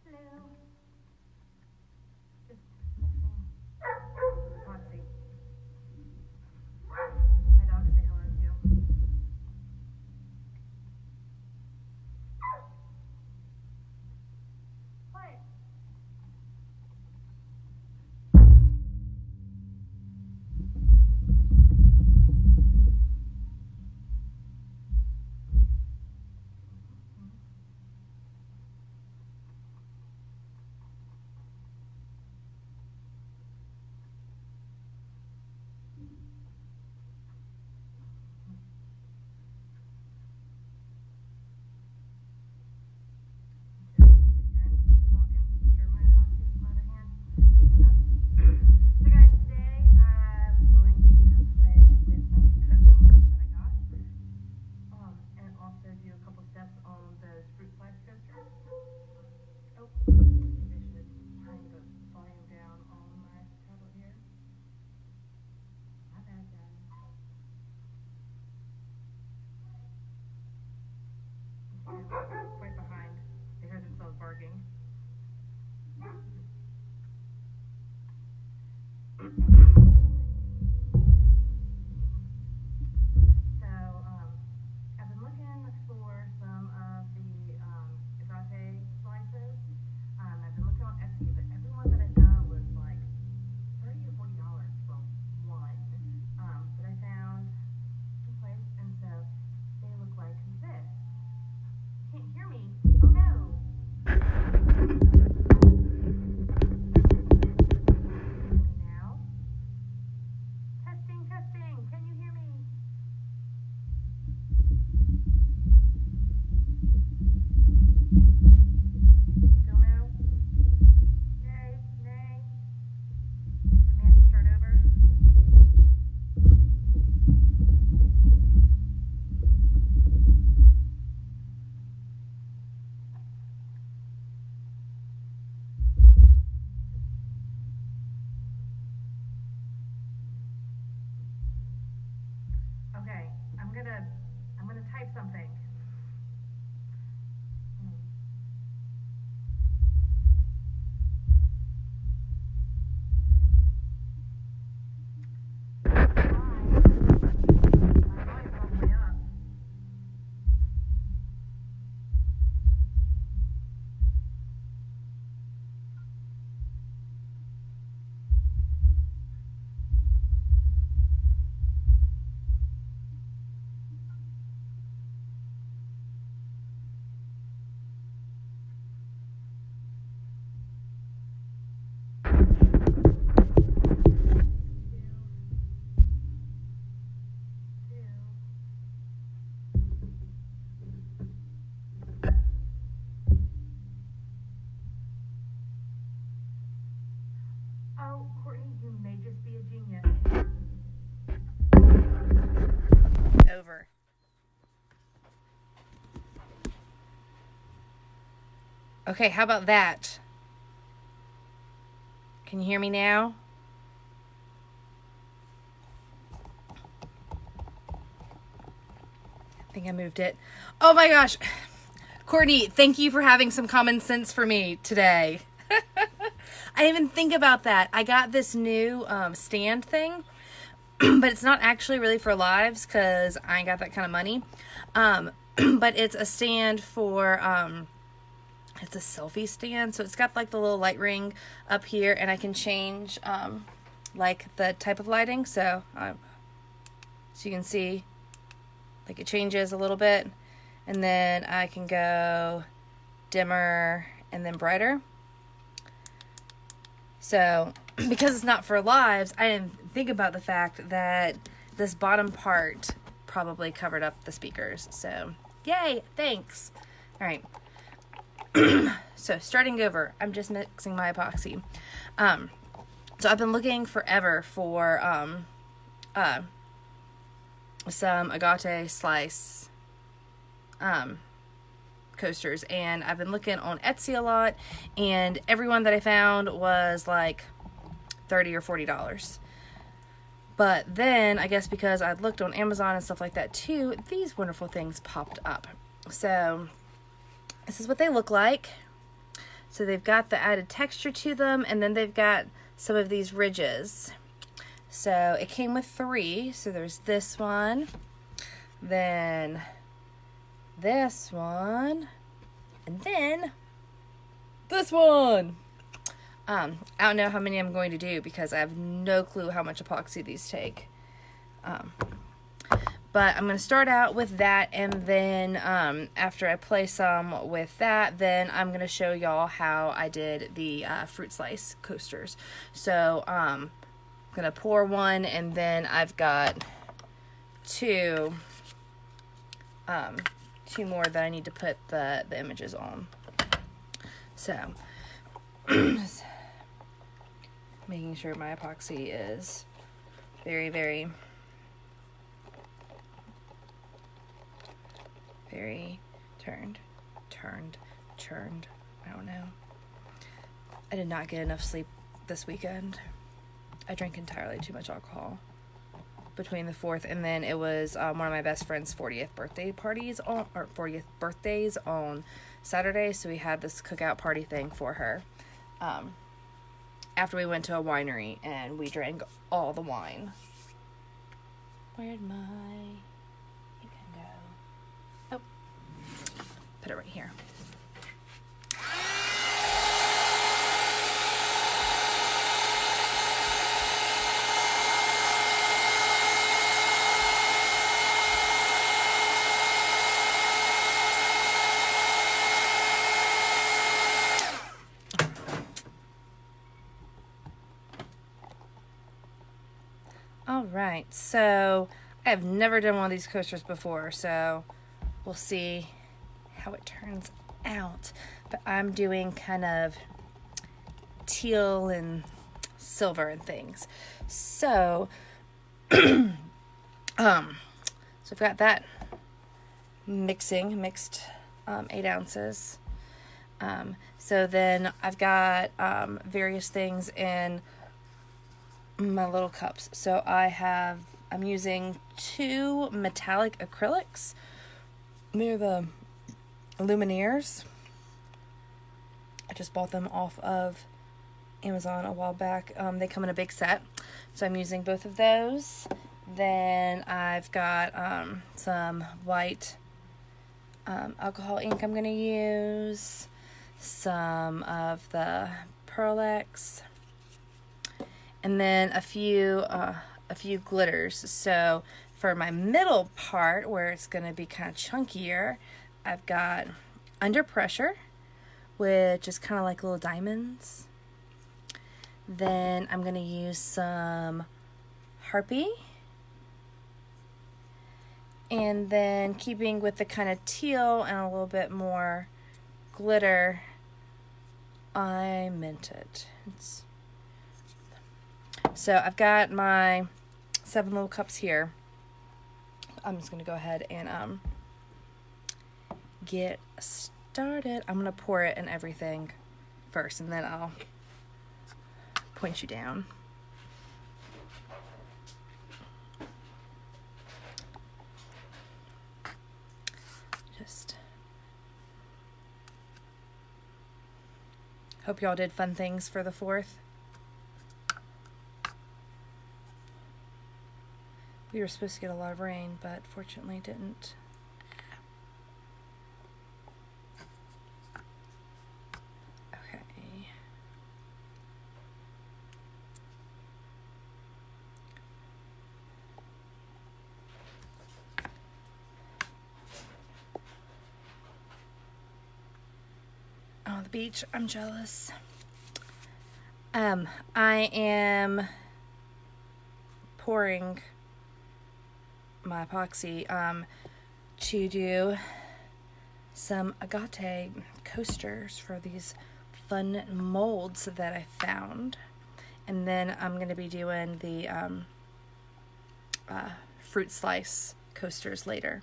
Hello. Just mixing epoxy. My dogs say hello too. What? Right behind. They heard themselves barking. So, I've been looking for some of the Agate slices. I've been looking on Etsy, but every one that I found was like $30 or $40 for one. But I found some place, and so they look like this. You can't hear me. Oh no! Now? Testing, testing. Can you hear me? Still no? Nay, nay. Demand to start over? Okay, I'm gonna type something. Oh, Courtney, you may just be a genius. Over. Okay, how about that? Can you hear me now? I think I moved it. Oh my gosh. Courtney, thank you for having some common sense for me today. I didn't even think about that. I got this new stand thing, but it's not actually really for lives because I ain't got that kind of money. But it's a stand for, it's a selfie stand. So it's got like the little light ring up here, and I can change like the type of lighting. So you can see like it changes a little bit, and then I can go dimmer and then brighter. So because it's not for lives, I didn't think about the fact that this bottom part probably covered up the speakers. So yay, thanks. All right. So starting over, I'm just mixing my epoxy. So I've been looking forever for some Agate slice coasters, and I've been looking on Etsy a lot, and everyone that I found was like $30 or $40. But then I guess because I'd looked on Amazon and stuff like that too, these wonderful things popped up. So this is what they look like. So they've got the added texture to them, and then they've got some of these ridges. So it came with 3. So there's this one, then this one, and then this one. I don't know how many I'm going to do because I have no clue how much epoxy these take. But I'm going to start out with that, and then after I play some with that, then I'm going to show y'all how I did the fruit slice coasters. So I'm going to pour one, and then I've got two more that I need to put the images on. So just making sure my epoxy is very, very, very turned. I don't know. I did not get enough sleep this weekend. I drank entirely too much alcohol between the 4th, and then it was one of my best friend's 40th birthdays on Saturday, so we had this cookout party thing for her after we went to a winery, and we drank all the wine. Where'd my ink go? Oh, put it right here. Alright, so I have never done one of these coasters before, so we'll see how it turns out. But I'm doing kind of teal and silver and things. So, so I've got that mixed 8 ounces. So then I've got various things in my little cups. So I'm using 2 metallic acrylics. They're the Lumineers. I just bought them off of Amazon a while back. They come in a big set. So I'm using both of those. Then I've got some white alcohol ink I'm going to use. Some of the Pearl-Ex. And then a few glitters. So for my middle part, where it's going to be kind of chunkier, I've got Under Pressure, which is kind of like little diamonds. Then I'm going to use some Harpy. And then keeping with the kind of teal and a little bit more glitter, I mint it. So I've got my 7 little cups here. I'm just going to go ahead and get started. I'm going to pour it in everything first, and then I'll point you down. Just hope y'all did fun things for the 4th. We were supposed to get a lot of rain, but fortunately didn't. Okay. Oh, the beach. I'm jealous. I am pouring my epoxy to do some Agate coasters for these fun molds that I found, and then I'm going to be doing the fruit slice coasters later.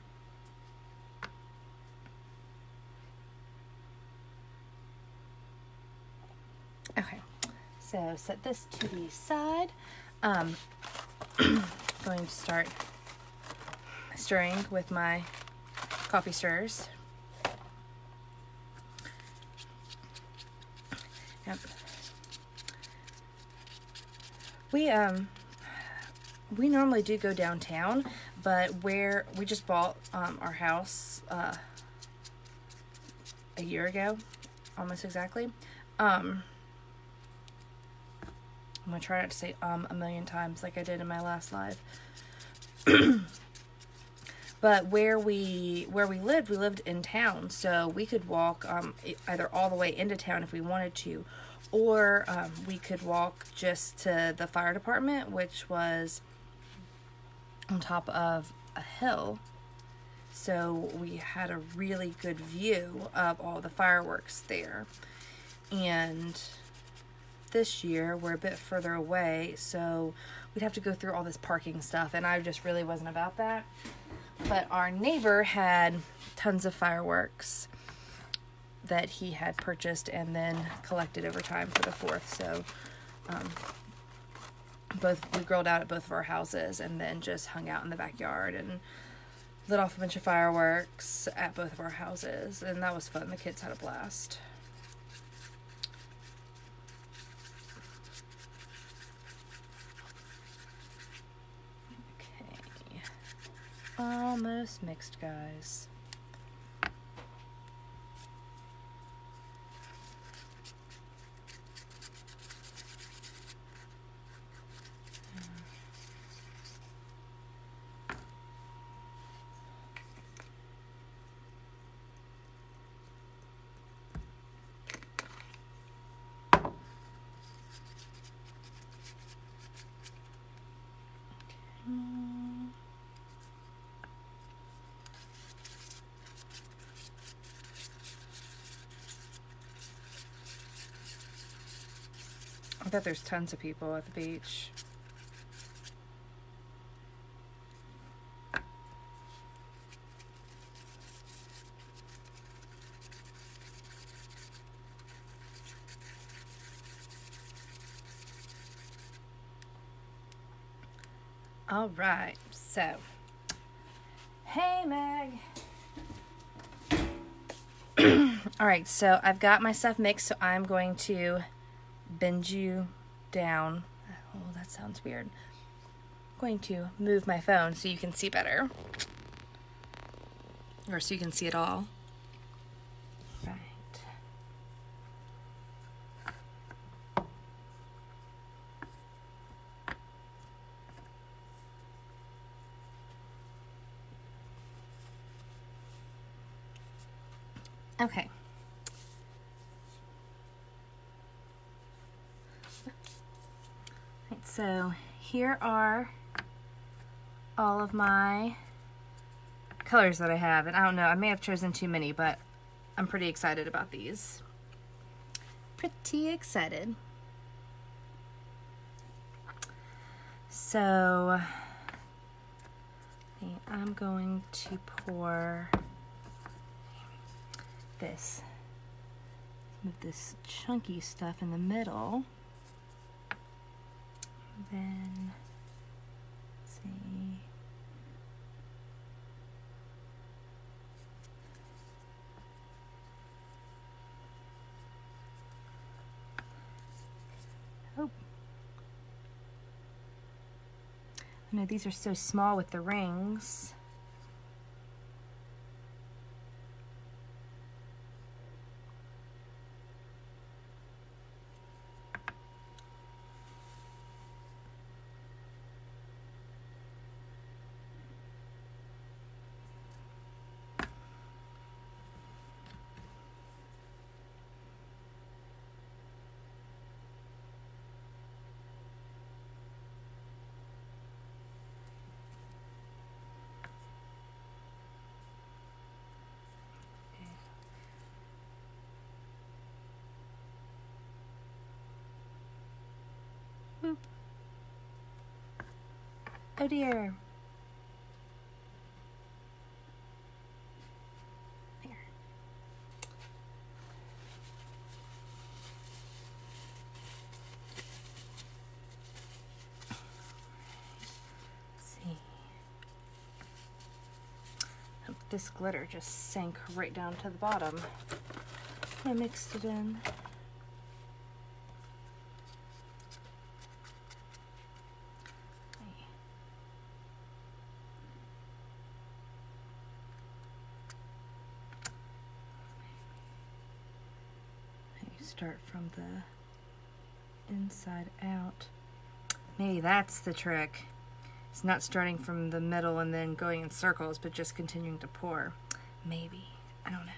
Okay, so set this to the side. Going to start stirring with my coffee stirrers. Yep. We normally do go downtown, but where we just bought our house a year ago, almost exactly. I'm gonna try not to say a million times like I did in my last live. But where we lived in town, so we could walk either all the way into town if we wanted to, or we could walk just to the fire department, which was on top of a hill. So we had a really good view of all the fireworks there. And this year we're a bit further away, so we'd have to go through all this parking stuff, and I just really wasn't about that. But our neighbor had tons of fireworks that he had purchased and then collected over time for the 4th. So we grilled out at both of our houses and then just hung out in the backyard and lit off a bunch of fireworks at both of our houses, and that was fun. The kids had a blast. Okay, almost mixed, guys. I bet there's tons of people at the beach. All right, so, hey Meg. All right, so I've got my stuff mixed, so I'm going to bend you down. Oh, that sounds weird. I'm going to move my phone so you can see better, or so you can see it all. Right. Okay. Right, so here are all of my colors that I have, and I don't know, I may have chosen too many, but I'm pretty excited about these. Pretty excited. So I'm going to pour this chunky stuff in the middle. Then, let's see. Oh. I know these are so small with the rings. Boop. Oh dear. There. Let's see. Oh, this glitter just sank right down to the bottom. I mixed it in. Start from the inside out. Maybe that's the trick. It's not starting from the middle and then going in circles, but just continuing to pour. Maybe. I don't know.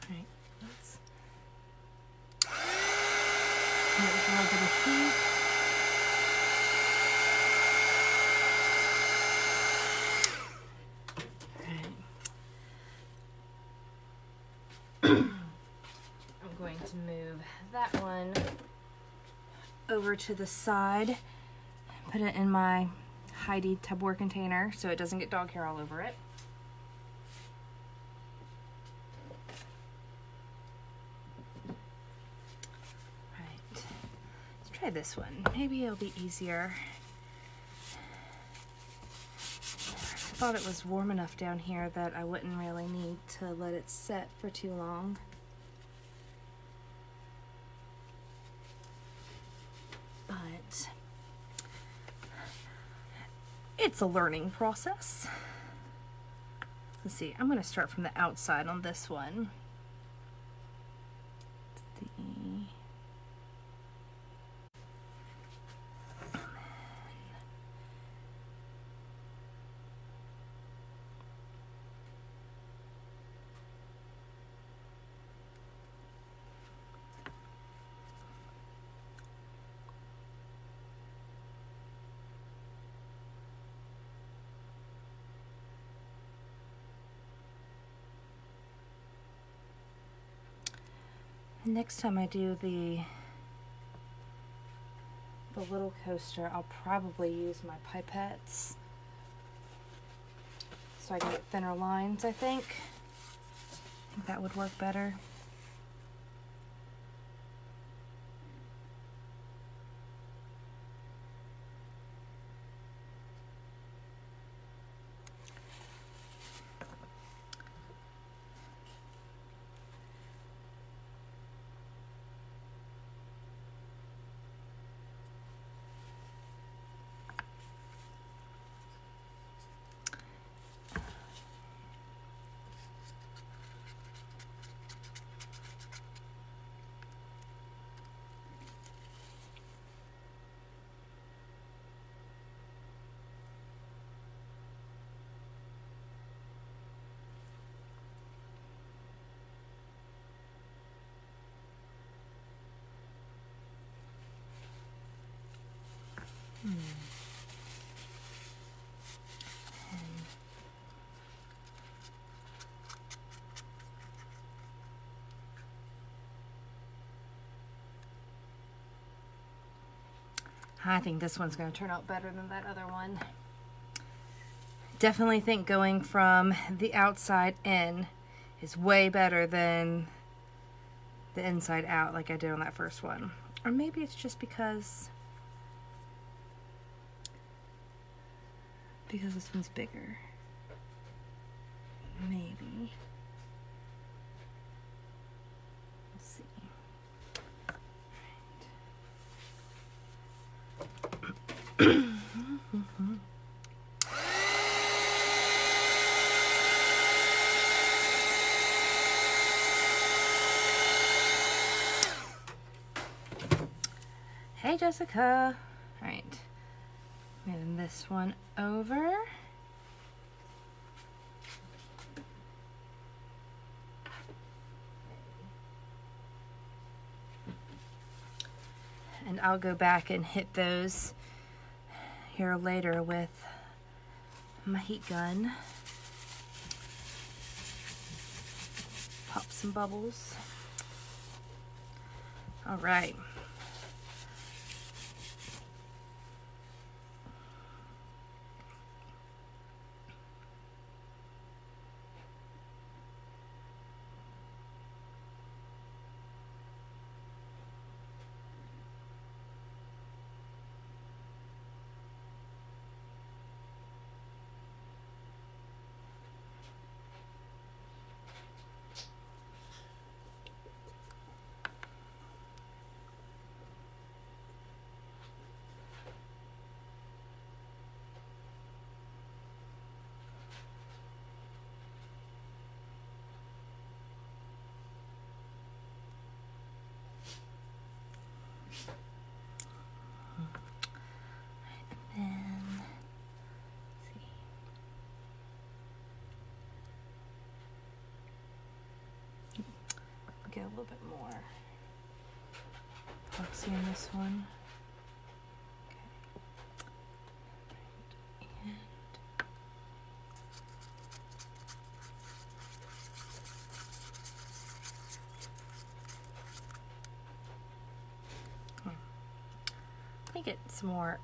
All right. Let's give it a little bit of heat. I'm going to move that one over to the side, put it in my Heidi Tupperware container so it doesn't get dog hair all over it. Right, let's try this one. Maybe it'll be easier. I thought it was warm enough down here that I wouldn't really need to let it set for too long. But it's a learning process. Let's see, I'm going to start from the outside on this one. Next time I do the little coaster, I'll probably use my pipettes so I can get thinner lines, I think. I think that would work better. I think this one's going to turn out better than that other one. Definitely think going from the outside in is way better than the inside out like I did on that first one. Or maybe it's just because this one's bigger. Maybe. We'll see. Hey, Jessica. All right. Moving this one over. And I'll go back and hit those here later with my heat gun. Pop some bubbles. All right. Get a little bit more epoxy in this one. Okay. Let me get some more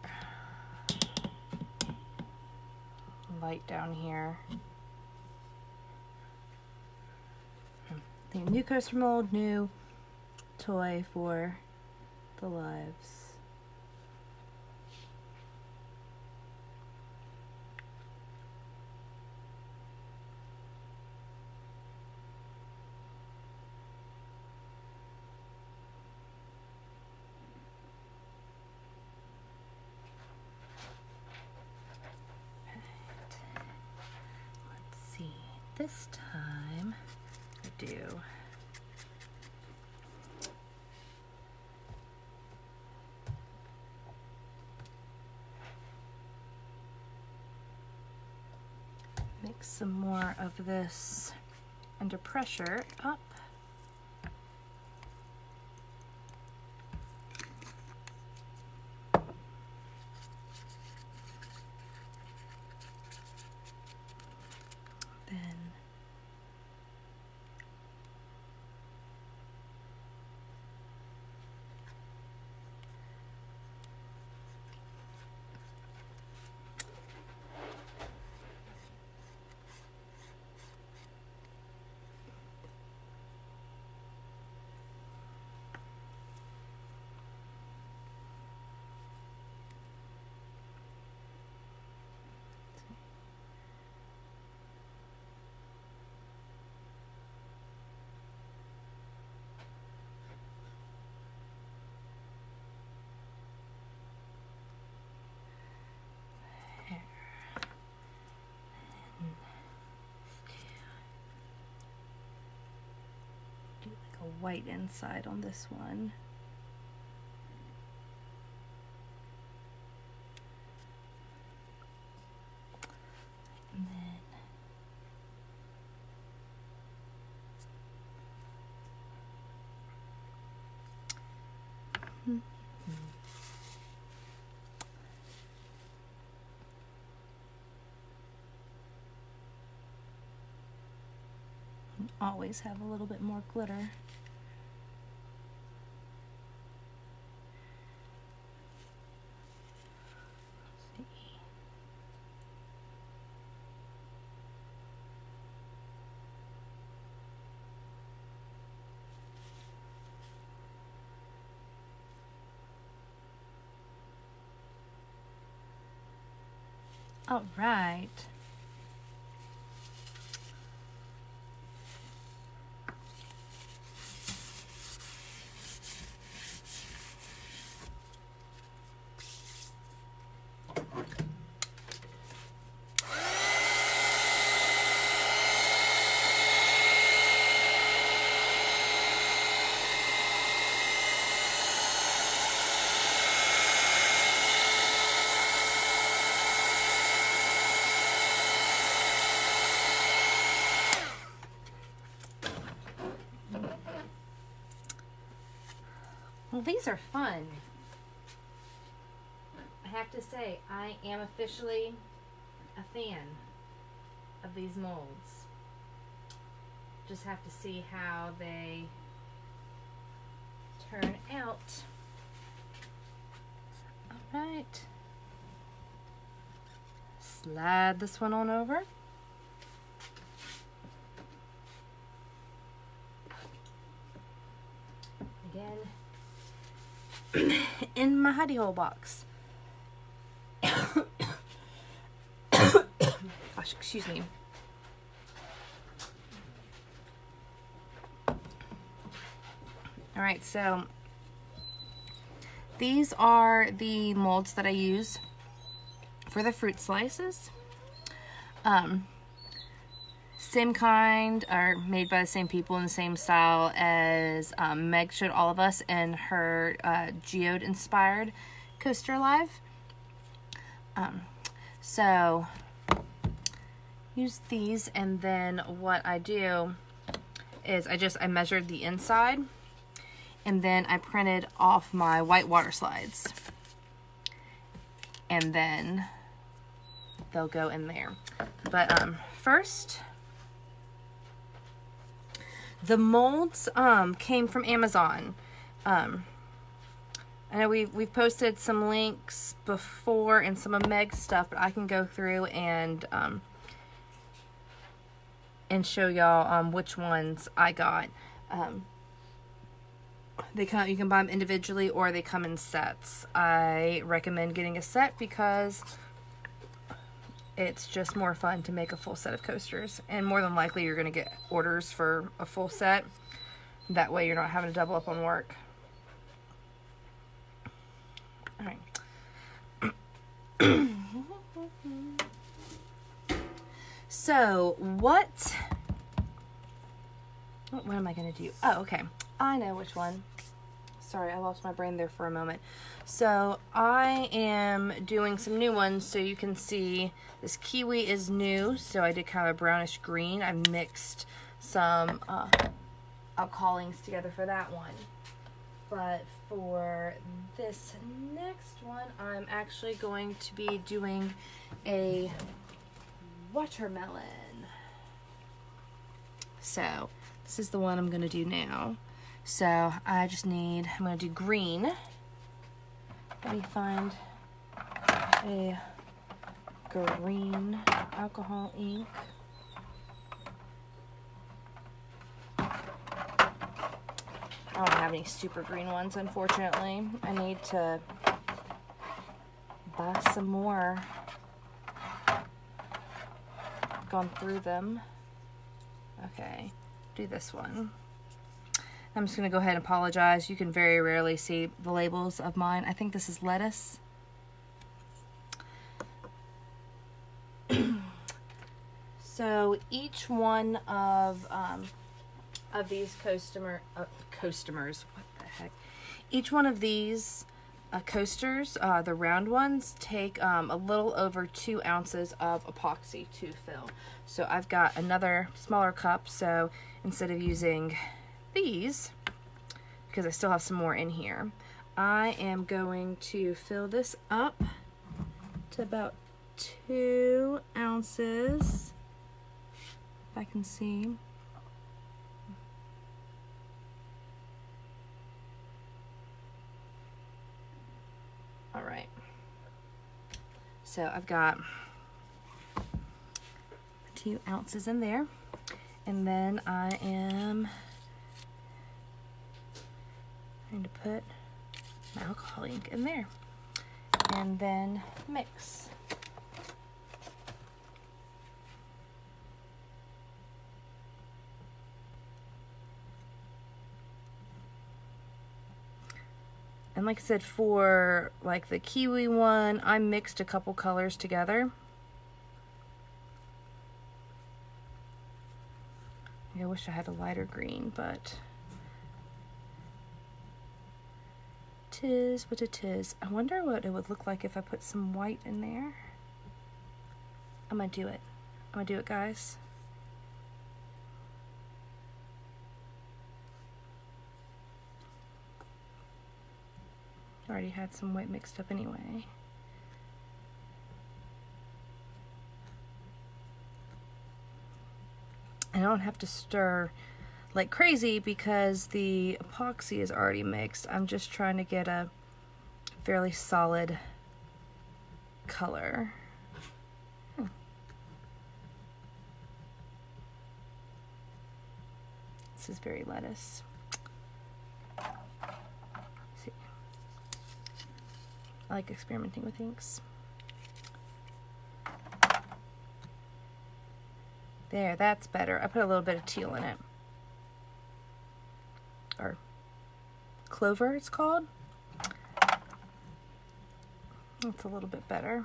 light down here. New coaster mold, new toy for the lives. Let's see, this time I do mix some more of this under pressure up. Then do like a white inside on this one. And then always have a little bit more glitter. All right. Well, these are fun. I have to say, I am officially a fan of these molds. Just have to see how they turn out. All right. Slide this one on over. Again, in my hidey hole box. Gosh, excuse me. All right, so these are the molds that I use for the fruit slices. Same kind, are made by the same people in the same style as Meg showed all of us in her geode inspired coaster live. So use these, and then what I do is I measured the inside, and then I printed off my white water slides, and then they'll go in there. But first, the molds came from Amazon. I know we've posted some links before and some of Meg's stuff, but I can go through and show y'all which ones I got. You can buy them individually or they come in sets. I recommend getting a set because it's just more fun to make a full set of coasters, and more than likely you're going to get orders for a full set. That way you're not having to double up on work. All right. So what am I going to do? Oh, okay. I know which one. Sorry, I lost my brain there for a moment. So I am doing some new ones so you can see this kiwi is new. So I did kind of a brownish green. I mixed some alcohol inks together for that one. But for this next one, I'm actually going to be doing a watermelon. So this is the one I'm going to do now. So I'm going to do green. Let me find a green alcohol ink. I don't have any super green ones, unfortunately. I need to buy some more. Gone through them. Okay, do this one. I'm just going to go ahead and apologize. You can very rarely see the labels of mine. I think this is lettuce. So each one of these costumers, what the heck? Each one of these coasters, the round ones, take a little over 2 ounces of epoxy to fill. So I've got another smaller cup, so instead of using these, because I still have some more in here, I am going to fill this up to about 2 ounces, if I can see. All right, so I've got 2 ounces in there, and then I am going to put my alcohol ink in there, and then mix. And like I said, for like the kiwi one, I mixed a couple colors together. I wish I had a lighter green, but tis what it is. I wonder what it would look like if I put some white in there. I'm gonna do it. I'm gonna do it, guys. I already had some white mixed up anyway. I don't have to stir like crazy because the epoxy is already mixed. I'm just trying to get a fairly solid color. This is very lettuce. Let's see. I like experimenting with inks. There, that's better. I put a little bit of teal in it. Or clover, it's called. That's a little bit better.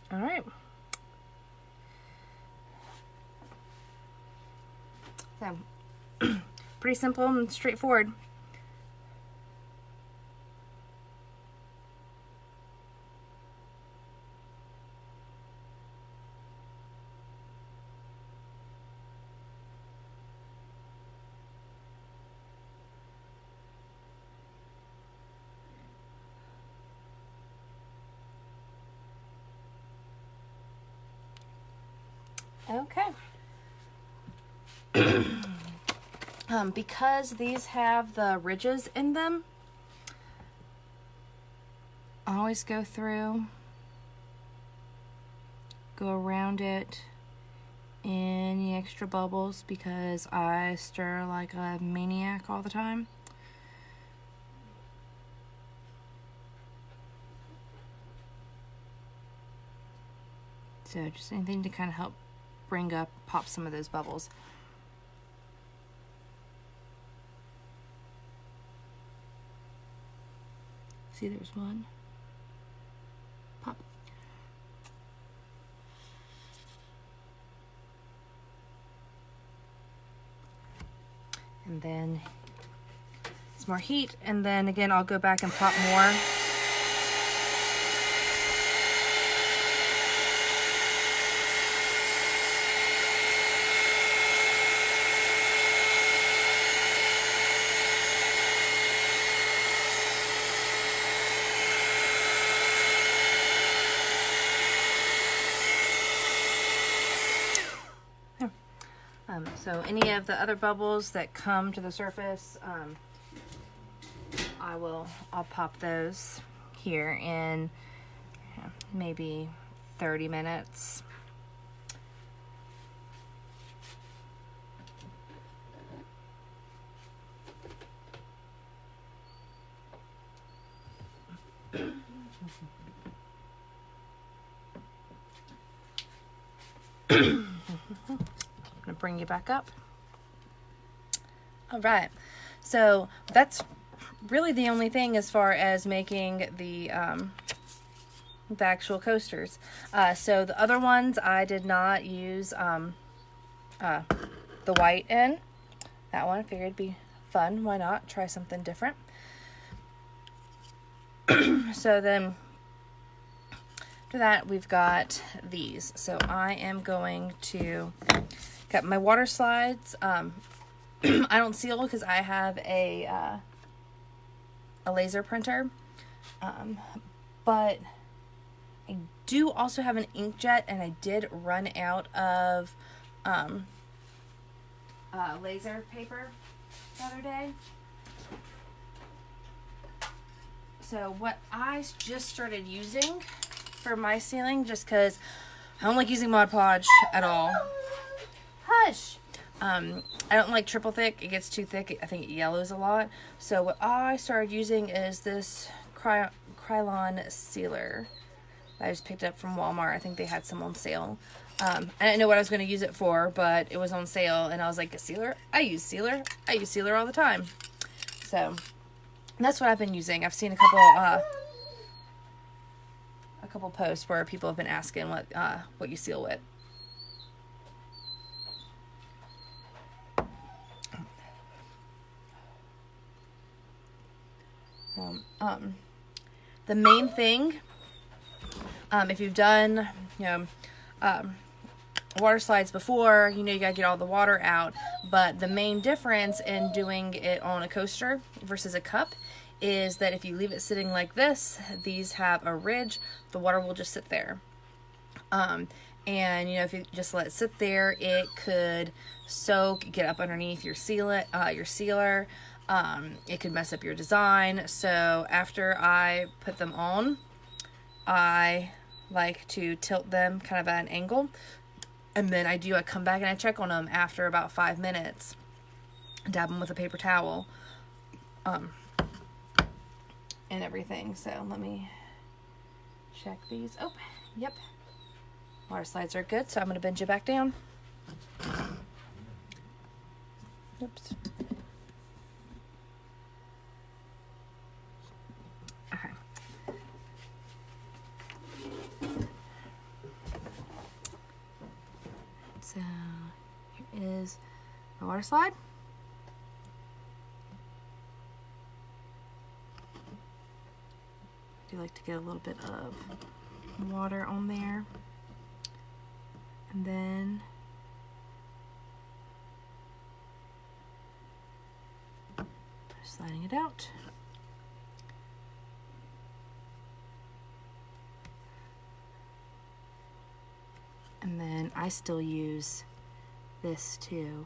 All right. So, pretty simple and straightforward. Okay. Because these have the ridges in them, I always go through, go around it, any extra bubbles, because I stir like a maniac all the time. So just anything to kind of help pop some of those bubbles. See, there's one. Pop. And then some more heat, and then again I'll go back and pop more. So any of the other bubbles that come to the surface, I'll pop those here in maybe 30 minutes. Bring you back up. All right, so that's really the only thing as far as making the actual coasters. So the other ones I did not use the white in. That one I figured it'd be fun. Why not try something different? So then after that we've got these. So I am going to got my water slides. I don't seal because I have a laser printer, but I do also have an inkjet, and I did run out of laser paper the other day. So what I just started using for my sealing, just because I don't like using Mod Podge at all. Hush! I don't like triple thick. It gets too thick. I think it yellows a lot. So what I started using is this Krylon sealer. I just picked up from Walmart. I think they had some on sale. I didn't know what I was going to use it for, but it was on sale, and I was like, a sealer? I use sealer. I use sealer all the time. So that's what I've been using. I've seen a couple posts where people have been asking what you seal with. The main thing, if you've done, water slides before, you gotta get all the water out, but the main difference in doing it on a coaster versus a cup is that if you leave it sitting like this, these have a ridge, the water will just sit there. And if you just let it sit there, it could soak, get up underneath your sealer. It could mess up your design. So after I put them on, I like to tilt them kind of at an angle, and then I come back and I check on them after about 5 minutes, dab them with a paper towel, and everything. So let me check these. Oh, yep. Water slides are good, so I'm going to bend you back down. Oops. Okay. So here is my water slide. I do like to get a little bit of water on there. And then sliding it out. And then I still use this too.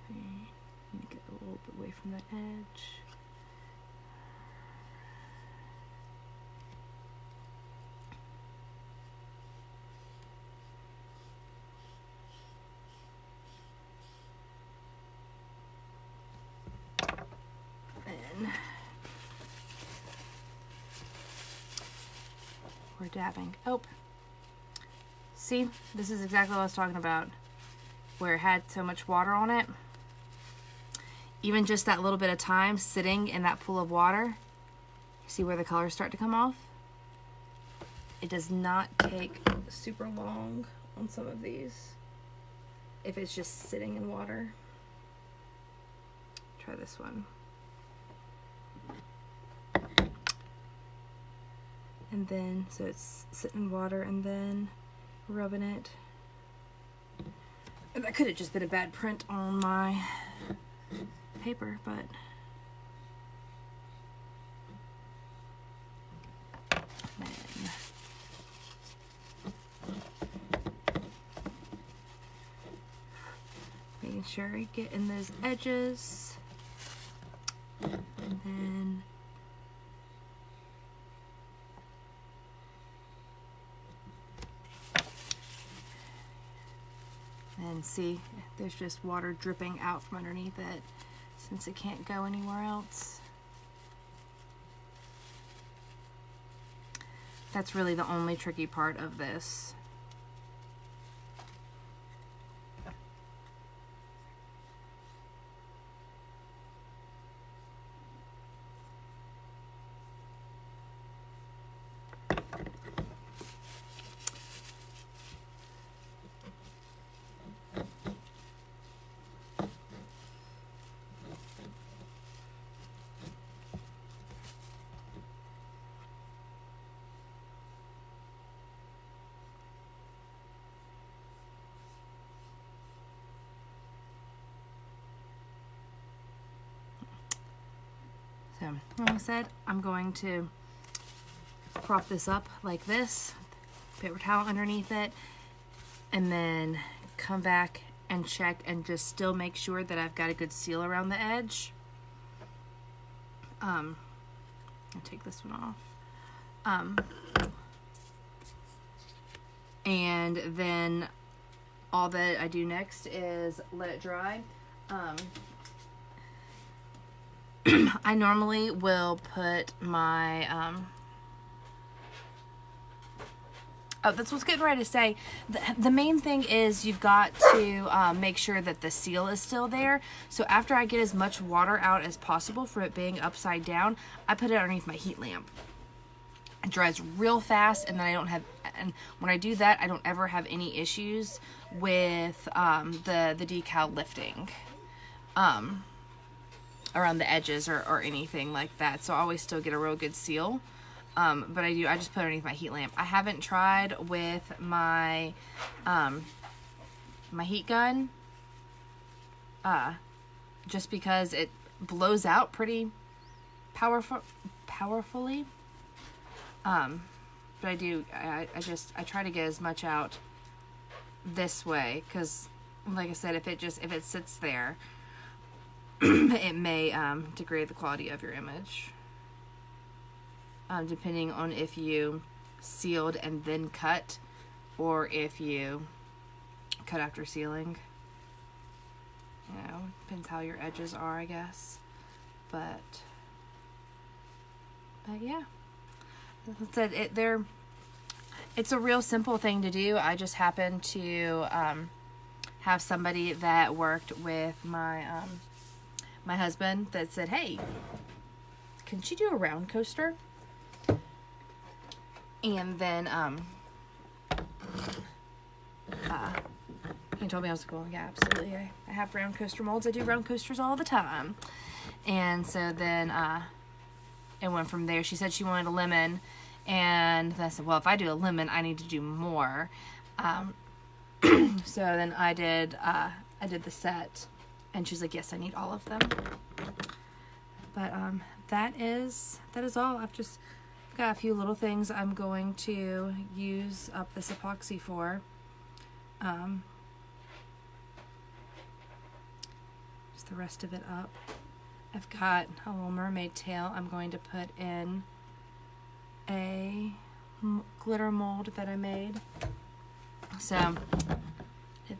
Okay, get a little bit away from the edge. We're dabbing. Oh, see, this is exactly what I was talking about, where it had so much water on it. Even just that little bit of time sitting in that pool of water, see where the colors start to come off? It does not take super long on some of these if it's just sitting in water. Try this one. And then, so it's sitting in water and then rubbing it. And that could have just been a bad print on my paper, but then making sure I get in those edges, and then see, there's just water dripping out from underneath it since it can't go anywhere else. That's really the only tricky part of this. So, like I said, I'm going to prop this up like this, paper towel underneath it, and then come back and check and just still make sure that I've got a good seal around the edge. I'll take this one off. And then all that I do next is let it dry. I normally will put my, oh, that's what's getting ready to say. The main thing is you've got to make sure that the seal is still there. So after I get as much water out as possible for it being upside down, I put it underneath my heat lamp. It dries real fast, and then I don't have, and when I do that, I don't ever have any issues with the decal lifting around the edges or anything like that. So I always still get a real good seal. But I just put it underneath my heat lamp. I haven't tried with my my heat gun, just because it blows out pretty powerfully. But I try to get as much out this way, because like I said, if it sits there, it may degrade the quality of your image. Depending on if you sealed and then cut, or if you cut after sealing. You know, depends how your edges are, I guess. But yeah, it's a real simple thing to do. I just happened to have somebody that worked with my my husband that said, "Hey, can she do a round coaster?" And then he told me, I was like, well, yeah, absolutely. I have round coaster molds. I do round coasters all the time. And so then it went from there. She said she wanted a lemon, and I said, well, if I do a lemon, I need to do more. So then I did the set, and she's like, yes, I need all of them. But that is all. I've just got a few little things I'm going to use up this epoxy for. Just the rest of it up. I've got a little mermaid tail I'm going to put in a glitter mold that I made. So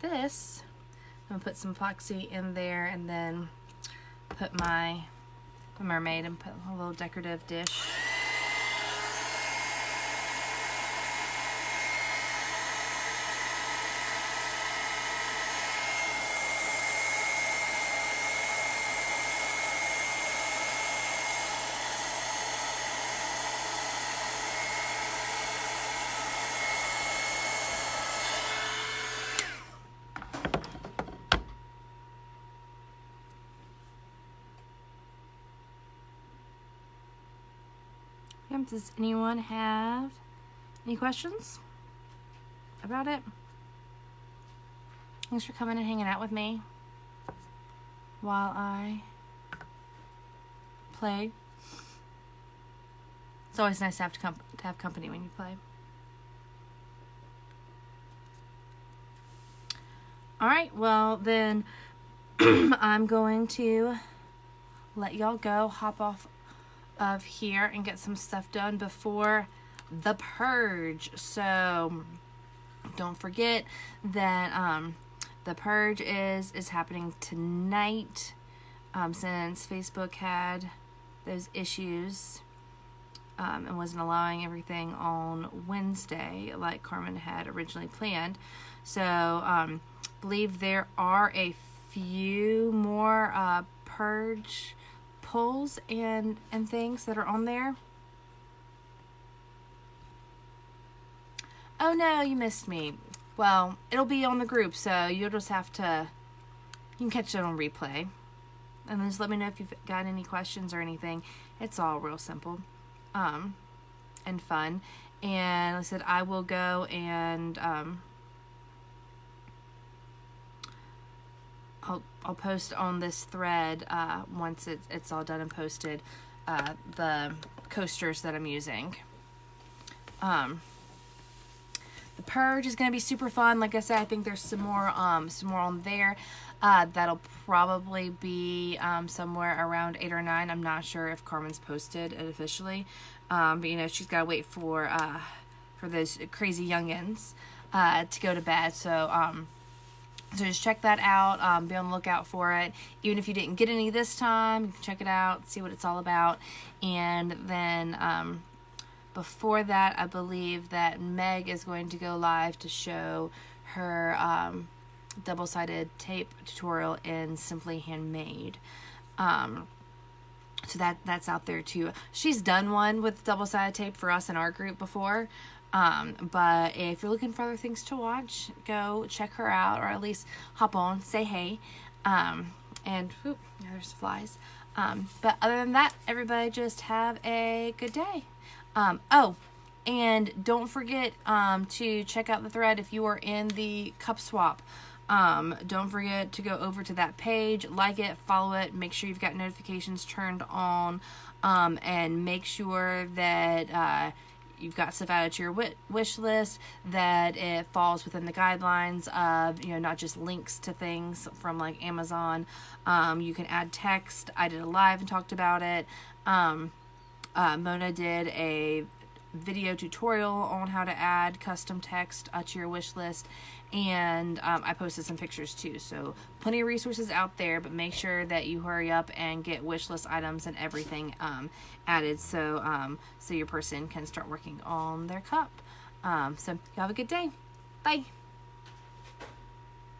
this, I'm gonna put some epoxy in there, and then put my mermaid and put a little decorative dish. Does anyone have any questions about it? Thanks for coming and hanging out with me while I play. It's always nice to have company when you play. Alright, well then I'm going to let y'all go, hop off of here and get some stuff done before the purge. So don't forget that the purge is happening tonight, since Facebook had those issues and wasn't allowing everything on Wednesday like Carmen had originally planned. So believe there are a few more purge polls and things that are on there. Oh no, you missed me. Well, it'll be on the group, so you'll just have to, you can catch it on replay. And then just let me know if you've got any questions or anything. It's all real simple and fun. And like I said, I will go and I'll post on this thread once it's all done and posted, the coasters that I'm using. The purge is going to be super fun. Like I said, I think there's some more on there. That'll probably be somewhere around 8 or 9. I'm not sure if Carmen's posted it officially, but you know, she's got to wait for those crazy youngins to go to bed. So So just check that out. Be on the lookout for it. Even if you didn't get any this time, you can check it out, see what it's all about. And then before that, I believe that Meg is going to go live to show her double-sided tape tutorial in Simply Handmade. So that's out there too. She's done one with double-sided tape for us in our group before. But if you're looking for other things to watch, go check her out, or at least hop on, say hey. And whoop, there's flies. But other than that, everybody just have a good day. Oh, and don't forget to check out the thread if you are in the cup swap. Don't forget to go over to that page, like it, follow it, make sure you've got notifications turned on, and make sure that you've got stuff added to your wish list, that it falls within the guidelines of, not just links to things from like Amazon. You can add text. I did a live and talked about it. Mona did a video tutorial on how to add custom text to your wish list, and I posted some pictures too. So plenty of resources out there, but make sure that you hurry up and get wish list items and everything added, so your person can start working on their cup. So you have a good day. Bye.